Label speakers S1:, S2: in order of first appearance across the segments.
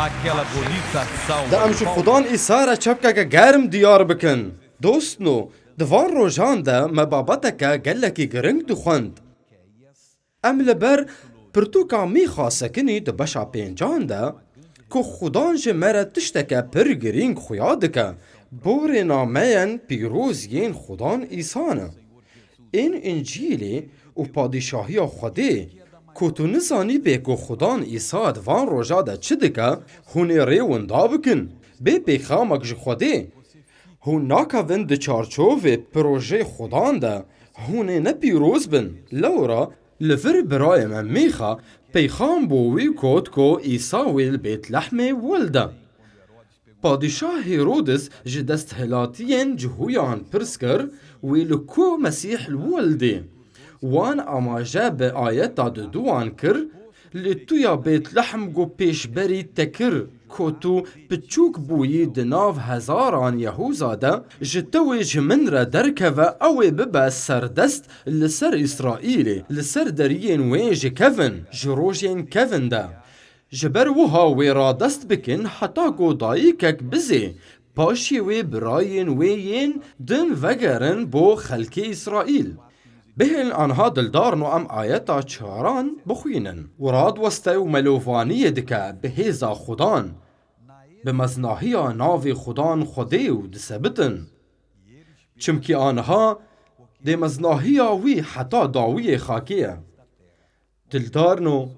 S1: aquela bonita
S2: ده
S1: salva
S2: ام
S1: de
S2: شو
S1: palmas.
S2: خدان ایسارا چپکا که گرم دیار بکن دوستنو دوان روژان ده مبابتکا گلکی گرنگ دخوند ام لبر پرتوکا می خاسکنی ده بشا پینجان ده که خدان جمره تشتکا پر گرینگ خویادکا بور نامین پیروز ین خدان ایسانه این انجیلی و پادشاهی خوده که تو نزانی به که خدان ایسا دوان روژا ده چه دکه هونه ریون دا بکن به پیخامک جه خوده هون ناکاون ده چارچوه پروژه خدان ده هونه نپیروز بن لورا لفر برای من میخا پیخام بووی کود که ایسا ویل بیت لحم ولده پادشاه هیرودس جه دست هلاتین جهویان پرس کر ویلو کو مسیح الولده وان اماجه به آیتا دوان کر لی تو یا بیت لحم گو پیش بری تکر که تو بچوک بویی دناو هزاران یهوزاده جتوی جمن را درکوه اوی ببا سردست لسر اسرائیلی لسر درین ویج کون جروجین کون ده جبر وها وی را دست بکن حتا گو دایکک بزی پاشی وی براین ویین دن وگرن بو خلک اسرائیل بهن آنها دلدارن و ام آیتا چاران بخوینن وراد وسته و ملوفانی دکه بهیزا خدان بمزناهی ناوی خدان خوده و دسبتن چمکی آنها ده مزناهی وی حتا داوی خاکیه دلدارنو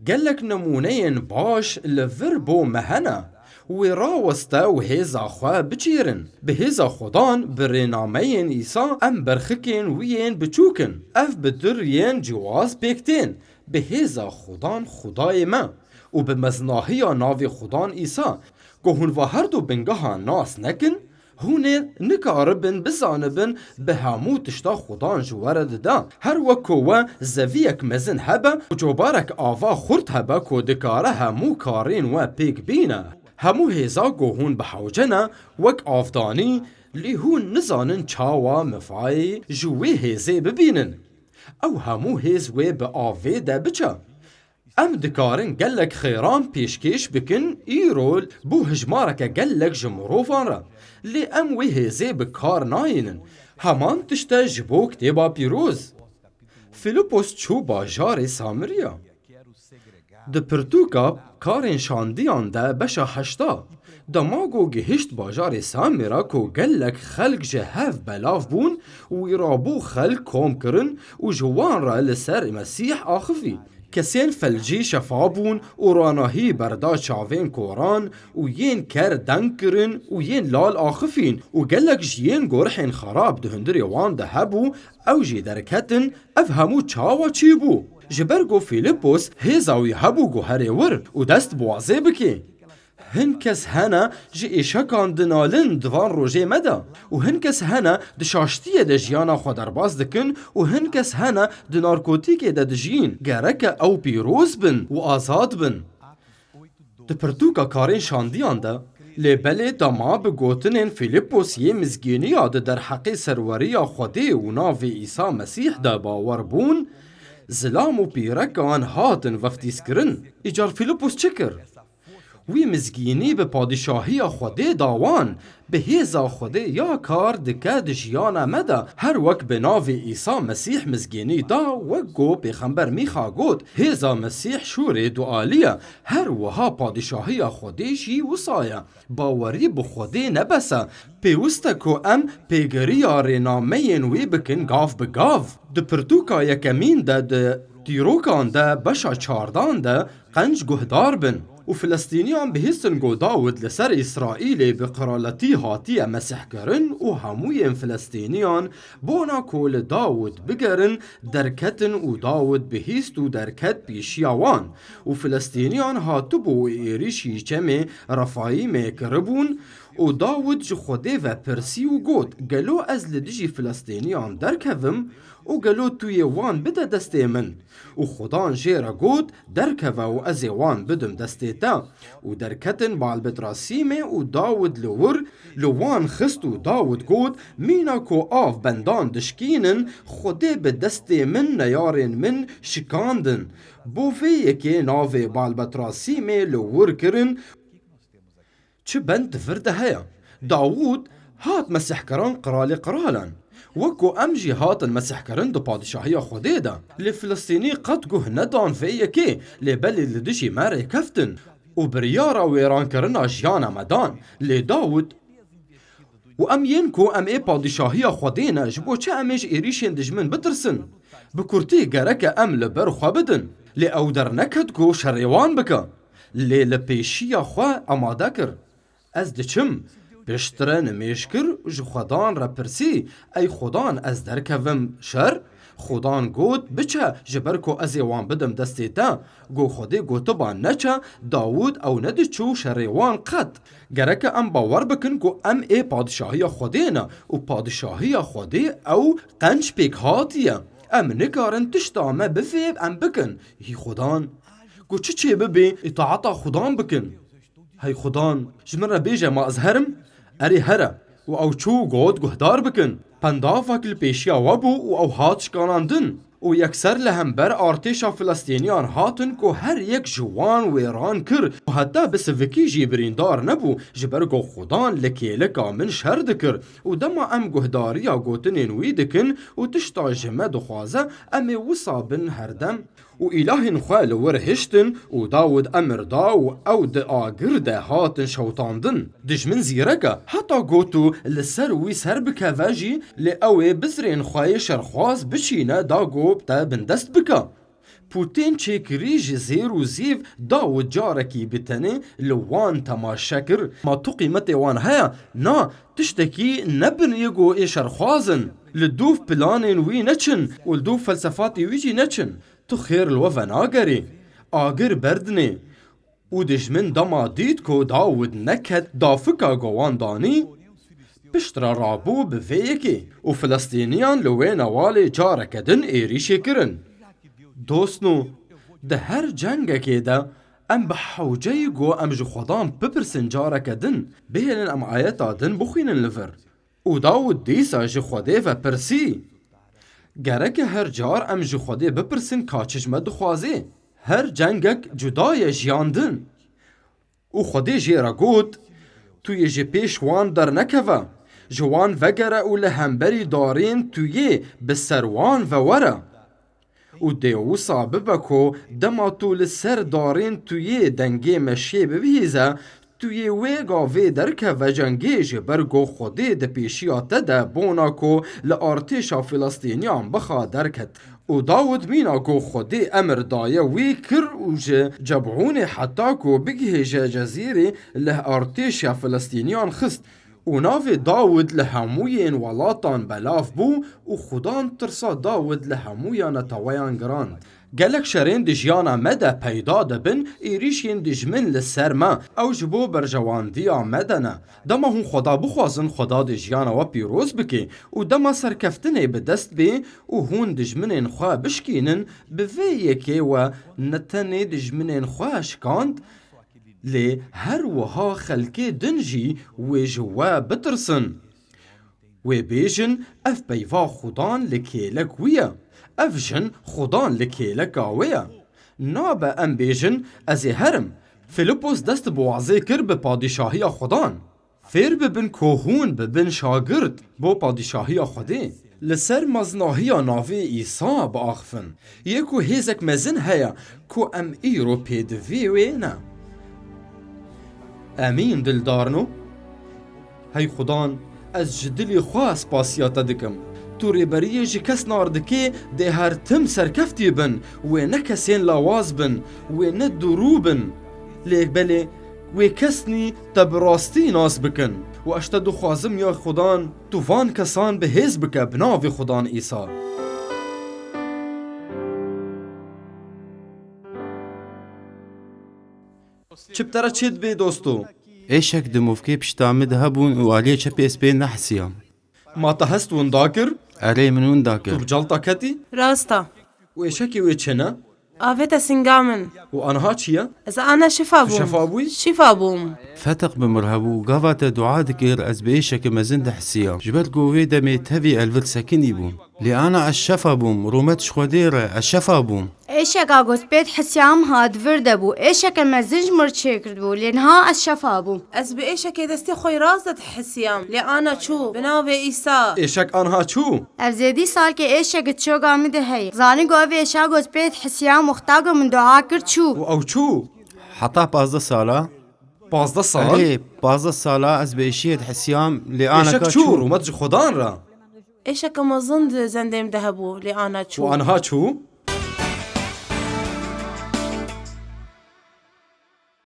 S2: گلک نمونین باش لور بو مهنه وی راوسته و هیزا خواه بچیرن به هیزا خدان برنامین ایسا ام برخکین ویین بچوکن اف بدرین جواز بیکتین به هیزا خدان خدای ما و به مزناهی ناوی خدان ایسا که هون و هر دو بنگاه ناس نکن هونه نکاربن بزانبن به همو تشتا خدان جوارد دا هر وکو زویک مزن هبه و جوبارک آوا خورد هبه که دکاره همو کارین و پیک بینه همو هیزا گوهون بحوجنه وک آفدانی لی هون نزانن چاوا مفای جوی هیزه ببینن او همو هیز وی به آوه ده بچه ام دکارن گلک خیران پیشکش بکن ایرول بو هجمارک گلک جمروفان را لی ام وی هیزه بکار ناینن همان تشته جبو کتیبا پیروز فیلیپوس چو باجار سامریا ده پرتوکا کارین شاندیان ده بشا هشتا دماغو گهشت باجار سامرا کو گلک خلق جهف بلاف بون و ایرابو خلق کوم کرن و جوان را لسر مسیح آخفی کسین فلجی شفابون و راناهی بردا چاوین کوران و ین کر دنگ کرن و ین لال آخفین و گلک جین گرحین خراب دهندر وان ده هبو او جی درکتن افهمو چاوا چی بو جبرگو فیلیپوس هیزاوی هبو گو هری ور و دست بوازه بکی هن کس هنه جی ایشکان دنالن دوان روژه مده و هن کس هنه دشاشتیه ده جیانا خودرباز دکن و هن کس هنه دنارکوتیکه ده دجین گرکه او پیروز بن و آزاد بن ده پرتوکا کارین شاندیان ده لبله دما بگوتنین فیلیپوس یه مزگینی ده در حقی سروری خوده و ناوی عیسی مسیح ده باور بون زلام و پیرکان هاتن وفتیس کرن ایجار فیلیپوس چکر وی مزگینی به پادشاهی خوده داوان به هیزا خوده یا کار دکه دجیانا مده هر وک به ناو عیسی مسیح مزگینی دا وگو پیغمبر میخا گود هیزا مسیح شور دعالیه هر وها پادشاهی خوده جی وصایه باوری بخوده نبسه پیوسته که ام پیگری رنامین وی بکن گاف بگاف ده پرتوکا یکمین ده دیروکان ده بشا چاردان ده قنج گهدار بن و فلسطینیان بهستن گو داود لسر اسرائیل بقرالتی هاتی مسیح کرن و هموی فلسطینیان بونا کول داود بگرن درکتن و داود بهست و درکت پیشیاوان و فلسطینیان هاتو بو ایریشی چمه رفایی میکربون و داود جو خوده و پرسی و گود گلو از لدجی فلسطینیان درکوم و گلو توی وان بده دستی من و خدان جیرا گود درکوه و از وان بدم دستی تا و درکتن بالبت راسیمه و داود لور لوان خست و داود گود مینا کو آف بندان دشکینن خوده به دستی من نیارین من شکاندن بوفی یکی ناوی بالبت راسیمه لور کرن چه بند فرده هیا داود هات مسح کران قرالی قرالن وكو امجي هات المسح كرن دو بادشاهية خديدا لفلسطيني قد جه ندان فيكي لبلي لدشي ماري كفتن وبريارا ويران كرنا جيانا مدان لداود وام ينكو ام اي بادشاهية خدينا جبو چه اميش ايريشين دجمن بترسن بكورتي جارك ام لبر خبدن لأودر نكدكو شريوان بكا لبيشيا خوا اما داكر از دچم بشترن میشکر جو خدان را پرسی ای خدان از درکوم شر خدان گوت بچه جبر کو از وان بدم دستی تا گو خودی گوتو با نچه داود او ندی چو شریوان قد گرک ام باور بکن کو ام ای پادشاهی خودینا و پادشاهی خودی او قنچ پیک هاتیه ام نکارن تشتامه بفیب ام بکن هی خدان گو چه ببی اطاعتا خدان بکن هی خدان جمرا بیجه ما ازهرم اری هره و او چو گود گهدار بکن پندافک الپیشیا وبو و او هات شکاناندن و یکسر لهم بر ارتشا فلسطینیان هاتن کو هر یک جوان ویران کر و حتی بس وکی جیبریندار نبو جبر گو خدان لکیلکا من شر دکر و دما ام گهداریا گوتنین وی دکن و تشتا جمع دخوازه ام وصابن هردم و إله خال ورهشتن و داود أمر داو أو دآجر ده هاتن شوطاندن دج من زيركا حتى قوتو لسر ويسر بكافاجي لأوي بزرين خواي شرخواز بشينا داغو بتا بندست بكا بوتين چكري جزير وزيف داود جاركي بتني لوان تماشكر ما تقيمت وان هيا نا تشتكي نبن يقو إشرخوازن لدوف بلانين وي نچن ولدوف فلسفاتي ويجي نچن تو خير الوفا ناقري آقر بردني و دجمن دما ديد كو داود نكت دافكا قوان داني بشترا رابو بفيكي و فلسطينيان لوين والي جارك دن ايريشي كرن دوستنو ده هر جنگه که ده ام بحوجه گو ام جو خدام بپرسن جارك دن بهلن ام آياتا دن بخينن لفر و داود ديسا جو خده و پرسي گرک هر جار ام جو خوده بپرسن کاچجمه دخوازه هر جنگک جدای جیاندن او خوده جیرا گود توی جی پیش وان در نکوه جوان وگره او لهمبری دارین توی بسروان و وره او دیو صاببه کو دما تو لسر دارین توی دنگی مشی ببیزه توی ویگا وی درکه و جنگیج برگو خودی ده پیشیات ده بونا کو لارتشا فلسطینیان بخوا درکت و داود مینا کو خودی امر دایه وی کر و جبعون حتی کو بگه جزیره له ارتشا فلسطینیان خست و ناو داود لهموین ولاتان بلاف بو و خدان ترسا داود لهمویان تاویان گراند گلک شرین دجیانا مده پیدا دبن ایریشین دجمن لسرما او جبو برجواندیا مدنه دما هون خدا بخوازن خدا دجیانا و پیروز بکی و دما سرکفتنه بدست بی و هون دجمنین خواه بشکینن بوی یکی و نتنه دجمنین خواه شکاند لی هر وها خلکی دنجی و جوا بترسن و بیجن اف بیوا خدان لکیلک ویا اف جن خدان لکیلک آویا نابا ام بیجن از هرم فیلیپوس دست بوعزه کر به پادشاهی خدان فیر ببن کوهون ببن شاگرد بو پادشاهی خودی لسر مزناهی ناوی ایسا باخفن یکو هیزک مزن هیا کو ام ایرو پیدوی وینا امین دلدارنو هی خدان از جدلی خواه سپاسیات دکم تو ریبریه جی کس ناردکه ده هر تم سرکفتی بن و نکسین لاواز بن و ندرو بن لیک بله و کسنی تبراستی ناس بکن و اشتدو خوازم یا خدان توفان کسان به هز بکه بناوی خدان ایسا چپتره چید بی دوستو
S1: ايشك دموفكي بشتامد هبون وعليه شبي اسبين نحسيام
S2: ما تهست ونداكر
S1: أري منون داكر
S2: بجلطة كتي
S3: راستا
S2: وإيشكي وإيشنا
S3: آفتا سنجامن
S2: وأنا هاتشيا
S3: إذا أنا شفا بوم
S2: شفا أبوي؟
S3: شفا بوم
S1: فتق بمرهبو قافت دعاء دكير از بيشك مزند حسيا جبت قوي دمي تهبي الفل سكني بوم لأنا الشفا بوم رومت شخودير الشفا بوم
S4: ايشك اغوز بيت حسيام هاد فردبو ايشك المزنج مرتشيكردبو لانها الشفابو
S3: أز بإيشك دستي خوي راسة حسيام لأنا شو بناوي إيسا
S2: إيشك أنا هاتشو
S4: افزيدي سال كي ايشك تشو قامد هي زاني قوي ايشا غوز بيت حسيام مختاقو من دعا كرد شو
S2: أو شو
S1: حتى بازده سالا
S2: 15 سال
S1: أري بازده سالا از بيشيت حسيام لأنا
S2: إيشك شو
S1: كاشو
S2: رومت خدان را
S3: إيشك مظند زندم دهبو لأنا شو
S2: وأنا هاتشو